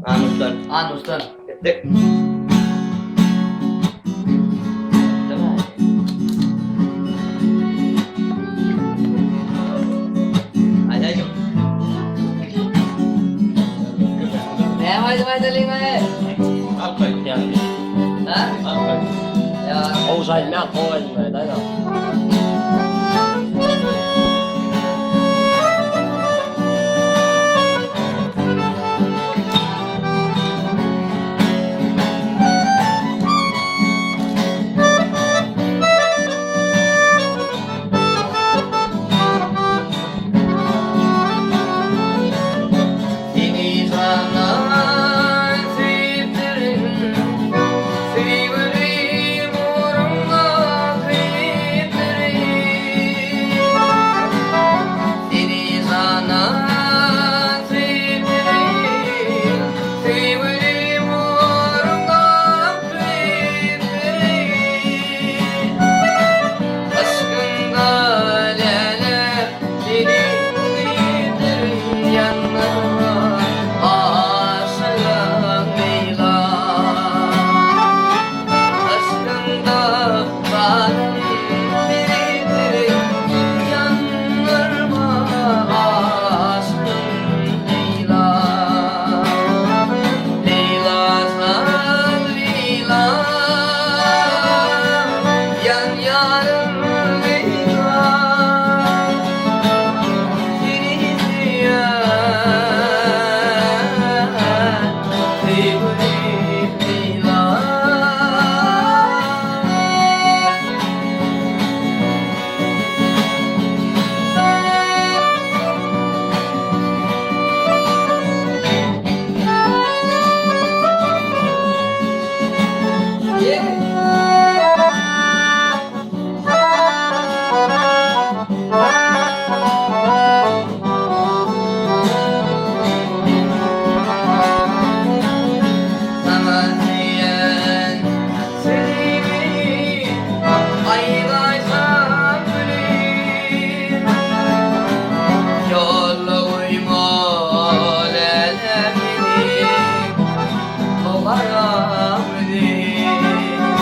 Anustan. Gittik. Hadi. Ne vay daling ay. Alkay geldi. Ha? Alkay. Ya. Olsaydı ne koyayım ben de. Seni sana sevdirin, sevdirim uğruna kıymetlerim. Seni sana sevdirin, sevdirim uğruna kıymetlerim. Aşkın galele seni giderim yanına aşığım Leyla. Aşkında bağrım giderim yanlarıma aşığım Leyla. Leyla sen Leyla, yan yanım Leyla. Seni isteyen sevgilim Leyla. Sana diyen sevgimi ayıracağım gülüm. Yolla uyma lelemini, dolara gülüm.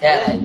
Gel.